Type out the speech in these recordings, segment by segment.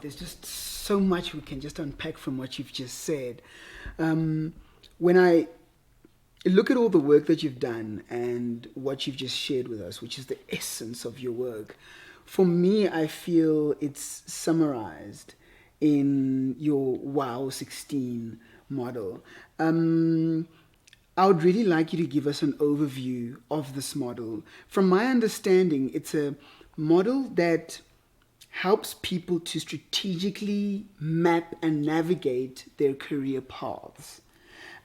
there's just so much we can just unpack from what you've just said. When I look at all the work that you've done and what you've just shared with us, which is the essence of your work, for me, I feel it's summarized in your WOW 16 model. I would really like you to give us an overview of this model. From my understanding, it's a model that helps people to strategically map and navigate their career paths.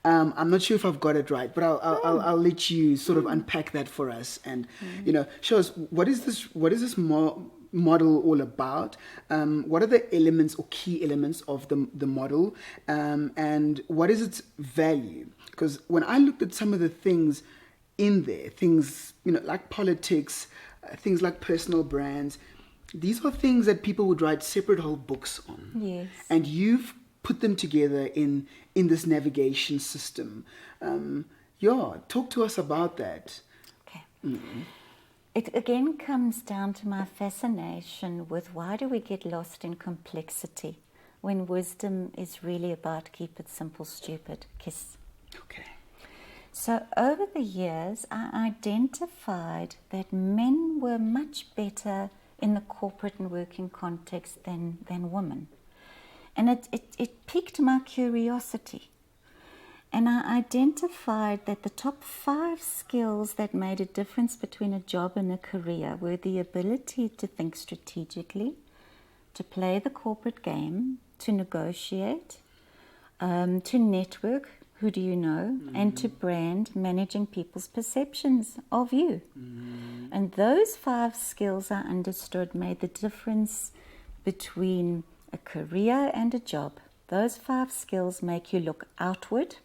I'm not sure if I've got it right, but I'll let you sort of unpack that for us and show us what is this model all about? What are the elements or key elements of the model, and what is its value? Because when I looked at some of the things in there, things like politics, things like personal brands, these are things that people would write separate whole books on. Yes. And you've put them together in this navigation system. Talk to us about that. Okay. It again comes down to my fascination with why do we get lost in complexity when wisdom is really about keep it simple, stupid, kiss. Okay. So over the years, I identified that men were much better in the corporate and working context than women. And it piqued my curiosity. And I identified that the top 5 skills that made a difference between a job and a career were the ability to think strategically, to play the corporate game, to negotiate, to network, who do you know, and to brand, managing people's perceptions of you. And those 5 skills I understood made the difference between a career and a job. Those 5 skills make you look outward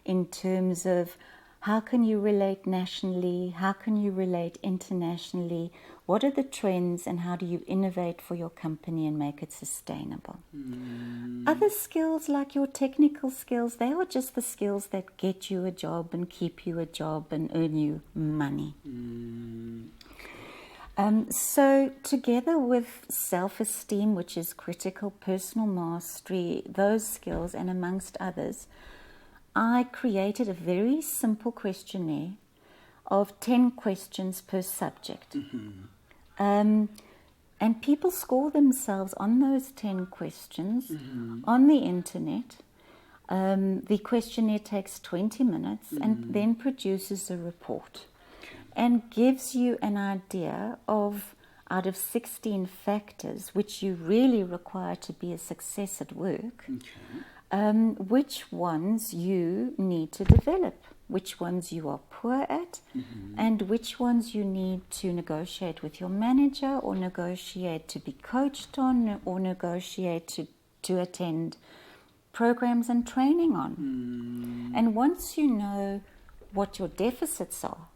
in terms of how can you relate nationally, how can you relate internationally, what are the trends, and how do you innovate for your company and make it sustainable. Other skills like your technical skills, they are just the skills that get you a job and keep you a job and earn you money. So together with self-esteem, which is critical, personal mastery, those skills, and amongst others, I created a very simple questionnaire of 10 questions per subject. And people score themselves on those 10 questions on the internet. The questionnaire takes 20 minutes and then produces a report and gives you an idea of, out of 16 factors which you really require to be a success at work, which ones you need to develop, which ones you are poor at, and which ones you need to negotiate with your manager or negotiate to be coached on or negotiate to attend programs and training on. And once you know what your deficits are,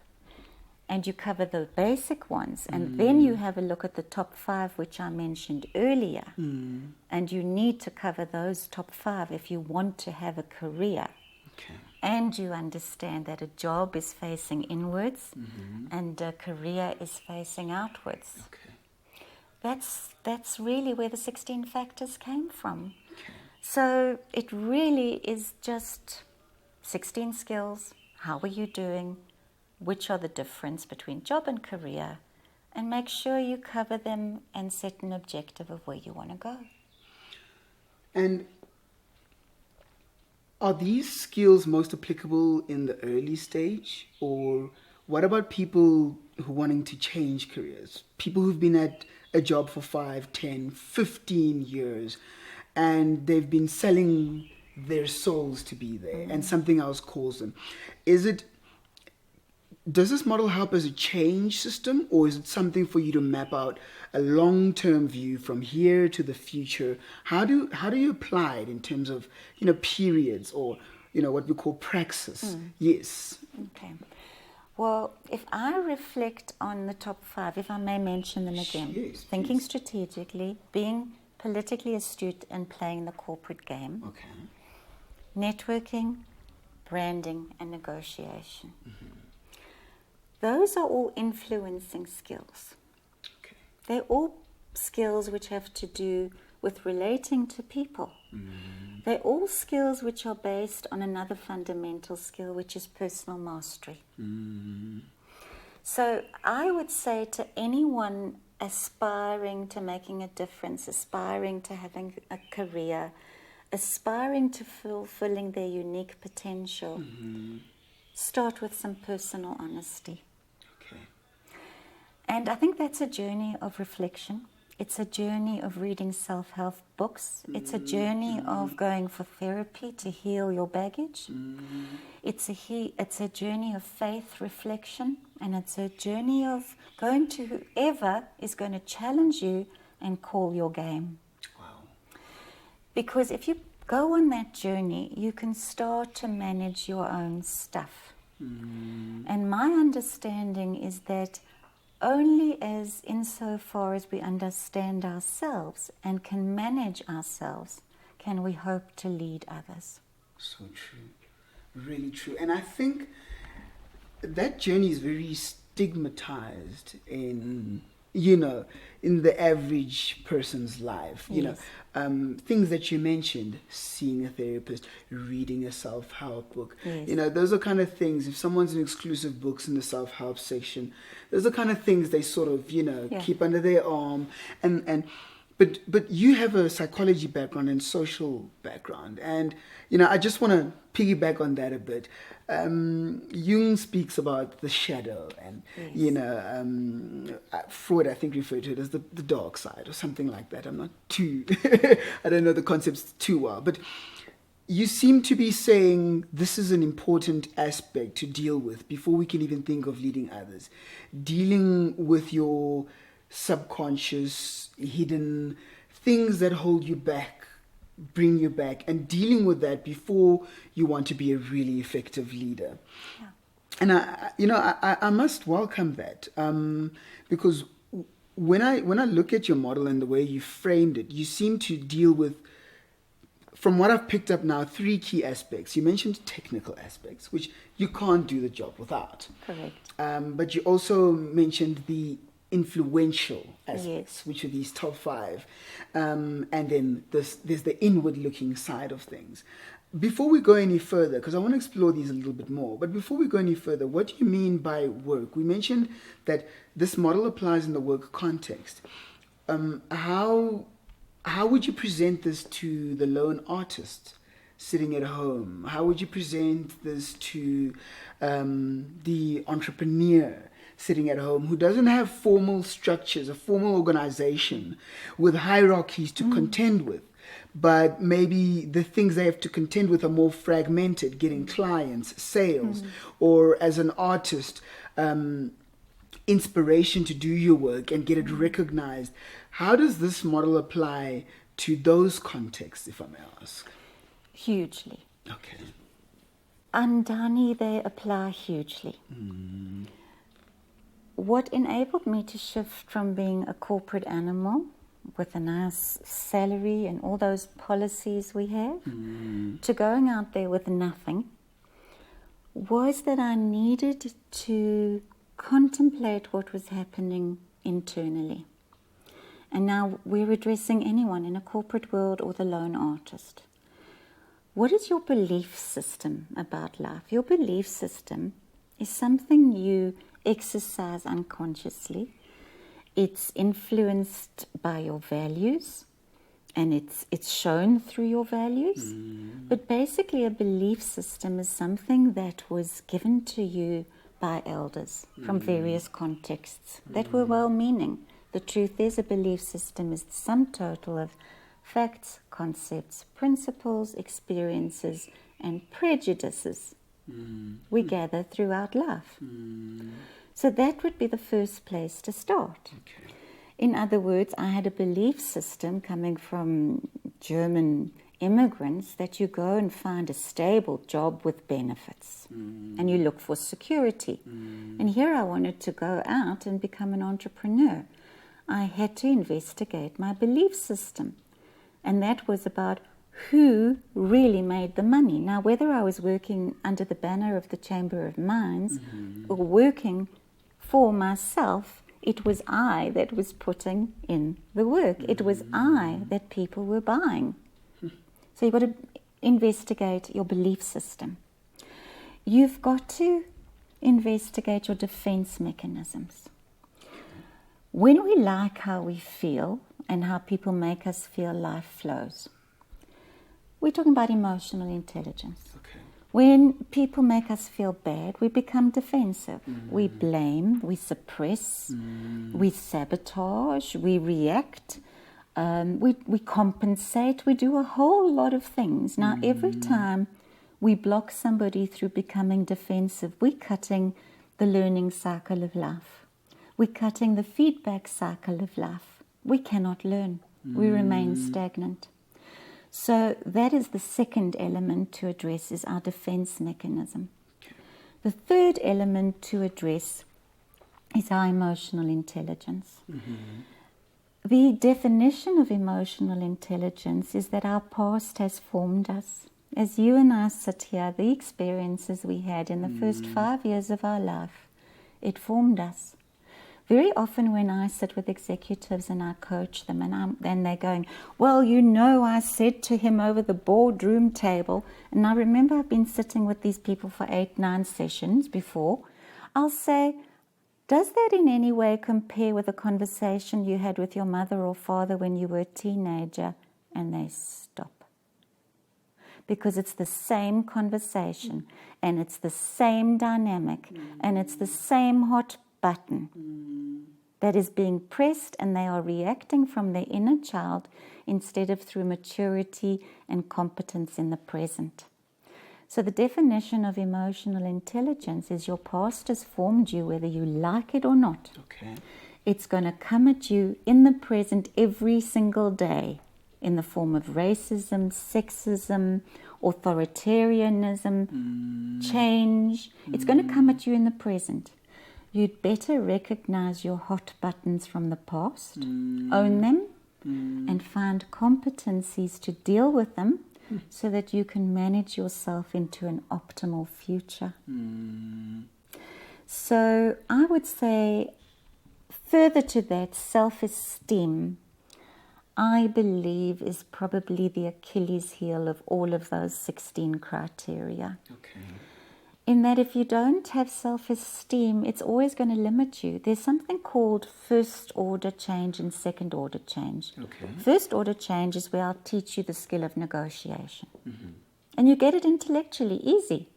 and you cover the basic ones, and then you have a look at the top 5, which I mentioned earlier, and you need to cover those top 5 if you want to have a career. And you understand that a job is facing inwards and a career is facing outwards. That's really where the 16 factors came from. So it really is just 16 skills. How are you doing? Which are the difference between job and career? And make sure you cover them and set an objective of where you want to go. And are these skills most applicable in the early stage? Or what about people who are wanting to change careers? People who've been at a job for 5, 10, 15 years, and they've been selling their souls to be there, and something else calls them. Does this model help as a change system, or is it something for you to map out a long-term view from here to the future? How do you apply it in terms of periods or what we call praxis? Yes. Okay. Well, if I reflect on the top 5, if I may mention them again, yes, thinking strategically, being politically astute and playing the corporate game, networking, branding, and negotiation. Those are all influencing skills. They're all skills which have to do with relating to people. They're all skills which are based on another fundamental skill, which is personal mastery. So I would say to anyone aspiring to making a difference, aspiring to having a career, aspiring to fulfilling their unique potential, start with some personal honesty. Okay. And I think that's a journey of reflection. It's a journey of reading self-help books. It's a journey of going for therapy to heal your baggage. It's a journey of faith reflection, and it's a journey of going to whoever is going to challenge you and call your game. Wow. Because if you go on that journey, you can start to manage your own stuff. And my understanding is that only as insofar as we understand ourselves and can manage ourselves can we hope to lead others. So true. Really true. And I think that journey is very stigmatized in the average person's life. Yes. Things that you mentioned, seeing a therapist, reading a self-help book. Yes. Those are kind of things, if someone's in exclusive books in the self-help section, those are kind of things they sort of, keep under their arm. But you have a psychology background and social background. And, I just want to piggyback on that a bit. Jung speaks about the shadow and, Freud, I think, referred to it as the dark side or something like that. I'm not too, I don't know the concepts too well. But you seem to be saying this is an important aspect to deal with before we can even think of leading others. Dealing with your subconscious, hidden things that hold you back, bring you back, and dealing with that before you want to be a really effective leader. Yeah. And I must welcome that, because when I look at your model and the way you framed it, you seem to deal with, from what I've picked up now, 3 key aspects. You mentioned technical aspects, which you can't do the job without. Correct. But you also mentioned the influential aspects, Yes. which are these top 5. And then there's the inward-looking side of things. Before we go any further, because I want to explore these a little bit more, but before we go any further, what do you mean by work? We mentioned that this model applies in the work context. How would you present this to the lone artist sitting at home? How would you present this to the entrepreneur sitting at home who doesn't have formal structures, a formal organization with hierarchies to contend with? But maybe the things they have to contend with are more fragmented, getting clients, sales, or as an artist, inspiration to do your work and get it recognized. How does this model apply to those contexts, if I may ask? Hugely. Okay. Andani, they apply hugely. What enabled me to shift from being a corporate animal with a nice salary and all those policies we have to going out there with nothing was that I needed to contemplate what was happening internally. And now we're addressing anyone in a corporate world or the lone artist. What is your belief system about life? Your belief system is something you exercise unconsciously. It's influenced by your values, and it's shown through your values. But basically a belief system is something that was given to you by elders from various contexts that were well-meaning. The truth is, a belief system is the sum total of facts, concepts, principles, experiences, and prejudices we gather throughout life. So that would be the first place to start. Okay. In other words, I had a belief system coming from German immigrants that you go and find a stable job with benefits and you look for security. And here I wanted to go out and become an entrepreneur. I had to investigate my belief system. And that was about who really made the money. Now, whether I was working under the banner of the Chamber of Mines or working for myself It was I that was putting in the work. It was I that people were buying. So you've got to investigate your belief system. You've got to investigate your defense mechanisms. When we like how we feel and how people make us feel, life flows. We're talking about emotional intelligence. Okay. When people make us feel bad, we become defensive. We blame, we suppress, we sabotage, we react, we compensate, we do a whole lot of things. Now, every time we block somebody through becoming defensive, we're cutting the learning cycle of life. We're cutting the feedback cycle of life. We cannot learn. We remain stagnant. So that is the second element to address, is our defense mechanism. Okay. The third element to address is our emotional intelligence. The definition of emotional intelligence is that our past has formed us. As you and I sit here, the experiences we had in the first 5 years of our life, it formed us. Very often when I sit with executives and I coach them and they're going, well, you know, I said to him over the boardroom table, and I remember I've been sitting with these people for 8-9 sessions before, I'll say, does that in any way compare with a conversation you had with your mother or father when you were a teenager? And they stop. Because it's the same conversation, and it's the same dynamic, and it's the same hot button that is being pressed, and they are reacting from their inner child instead of through maturity and competence in the present. So the definition of emotional intelligence is your past has formed you whether you like it or not. Okay. It's going to come at you in the present every single day in the form of racism, sexism, authoritarianism, change. It's going to come at you in the present. You'd better recognize your hot buttons from the past, own them, and find competencies to deal with them so that you can manage yourself into an optimal future. So I would say, further to that, self-esteem, I believe, is probably the Achilles heel of all of those 16 criteria. Okay. In that if you don't have self-esteem, it's always going to limit you. There's something called first-order change and second-order change. Okay. First-order change is where I'll teach you the skill of negotiation. And you get it intellectually, easy.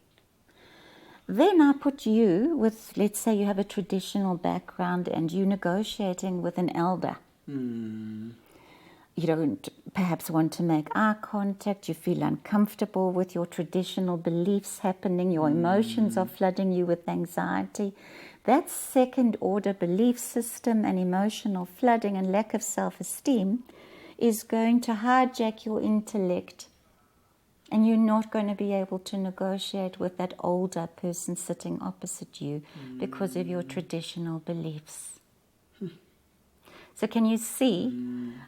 Then I put you with, let's say you have a traditional background and you're negotiating with an elder. You don't perhaps want to make eye contact, you feel uncomfortable with your traditional beliefs happening, your emotions are flooding you with anxiety. That second-order belief system and emotional flooding and lack of self-esteem is going to hijack your intellect, and you're not going to be able to negotiate with that older person sitting opposite you because of your traditional beliefs. So can you see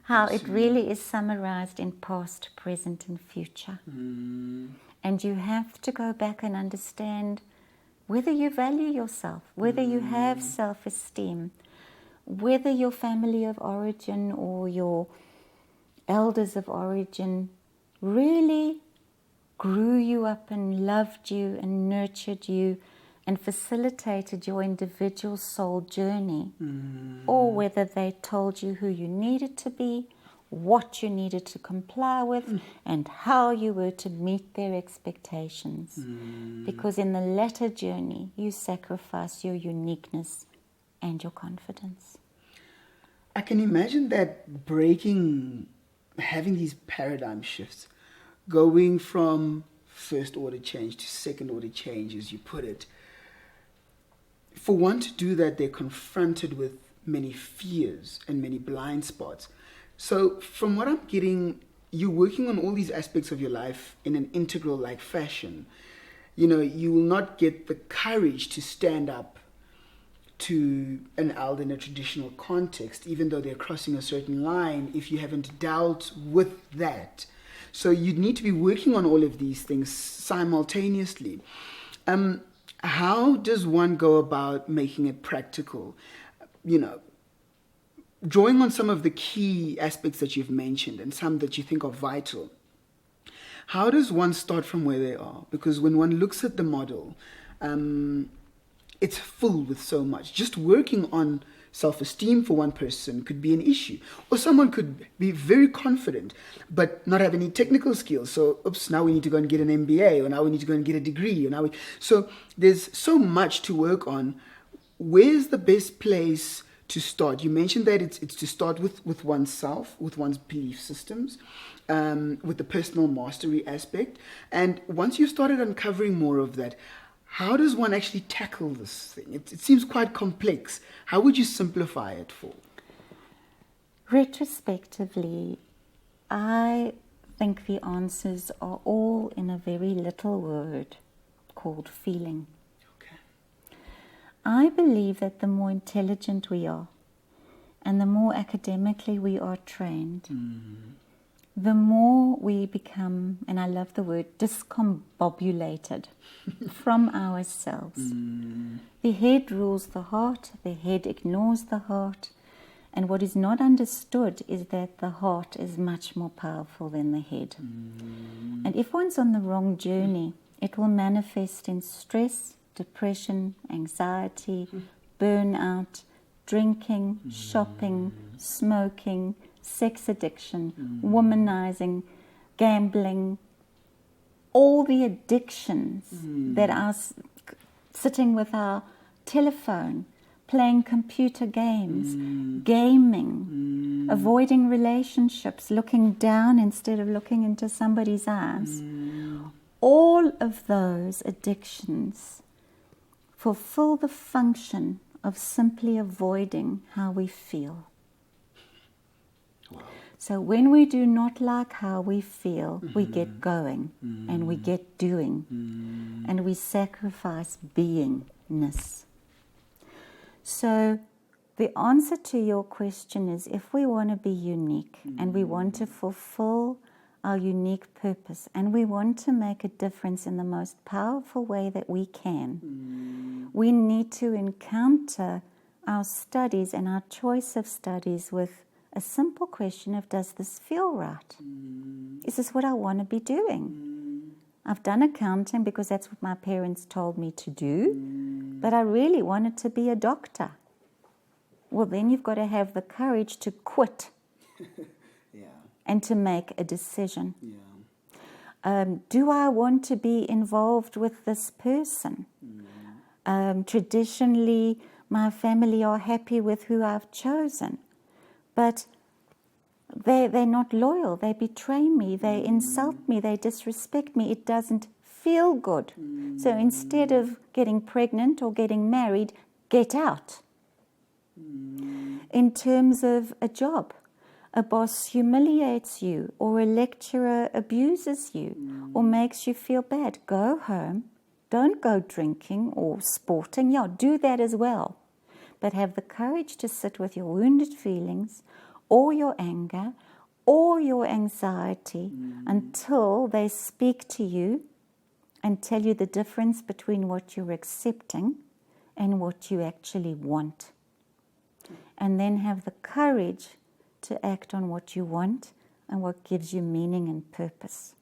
how it really is summarized in past, present, and future? And you have to go back and understand whether you value yourself, whether you have self-esteem, whether your family of origin or your elders of origin really grew you up and loved you and nurtured you and facilitated your individual soul journey, or whether they told you who you needed to be, what you needed to comply with, and how you were to meet their expectations. Because in the latter journey, you sacrifice your uniqueness and your confidence. I can imagine that breaking, having these paradigm shifts, going from first order change to second order change, as you put it. For one to do that, they're confronted with many fears and many blind spots. So from what I'm getting, you're working on all these aspects of your life in an integral-like fashion. You know, you will not get the courage to stand up to an elder in a traditional context, even though they're crossing a certain line, if you haven't dealt with that. So you'd need to be working on all of these things simultaneously. How does one go about making it practical? You know, drawing on some of the key aspects that you've mentioned and some that you think are vital, how does one start from where they are? Because when one looks at the model, it's full with so much. Just working on self-esteem for one person could be an issue. Or someone could be very confident but not have any technical skills. So, now we need to go and get an MBA, or now we need to go and get a degree. So there's so much to work on. Where's the best place to start? You mentioned that it's to start with oneself, with one's belief systems, with the personal mastery aspect. And once you started uncovering more of that, how does one actually tackle this thing? It seems quite complex. How would you simplify it for? Retrospectively, I think the answers are all in a very little word called feeling. Okay. I believe that the more intelligent we are and the more academically we are trained, the more we become, and I love the word, discombobulated from ourselves. The head rules the heart, the head ignores the heart, and what is not understood is that the heart is much more powerful than the head. And if one's on the wrong journey, it will manifest in stress, depression, anxiety, burnout, drinking, shopping, smoking, sex addiction, womanizing, gambling, all the addictions that are sitting with our telephone, playing computer games, gaming, avoiding relationships, looking down instead of looking into somebody's eyes. All of those addictions fulfill the function of simply avoiding how we feel. So when we do not like how we feel, we get going and we get doing and we sacrifice beingness. So the answer to your question is, if we want to be unique and we want to fulfill our unique purpose and we want to make a difference in the most powerful way that we can, we need to encounter our studies and our choice of studies with a simple question of, does this feel right? Is this what I want to be doing? I've done accounting because that's what my parents told me to do, but I really wanted to be a doctor. Well, then you've got to have the courage to quit and to make a decision. Do I want to be involved with this person? Traditionally, my family are happy with who I've chosen. But they're not loyal. They betray me. They insult me. They disrespect me. It doesn't feel good. So instead of getting pregnant or getting married, get out. In terms of a job, a boss humiliates you, or a lecturer abuses you, or makes you feel bad. Go home. Don't go drinking or sporting. Yeah, do that as well. But have the courage to sit with your wounded feelings or your anger or your anxiety until they speak to you and tell you the difference between what you're accepting and what you actually want. And then have the courage to act on what you want and what gives you meaning and purpose.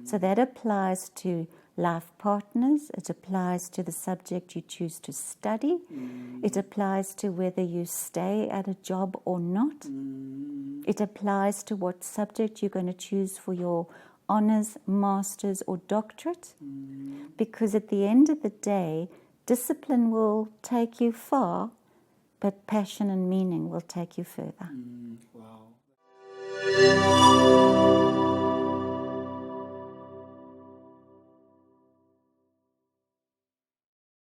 So that applies to life partners, it applies to the subject you choose to study, it applies to whether you stay at a job or not, it applies to what subject you're going to choose for your honors, masters or doctorate, because at the end of the day, discipline will take you far, but passion and meaning will take you further. Wow.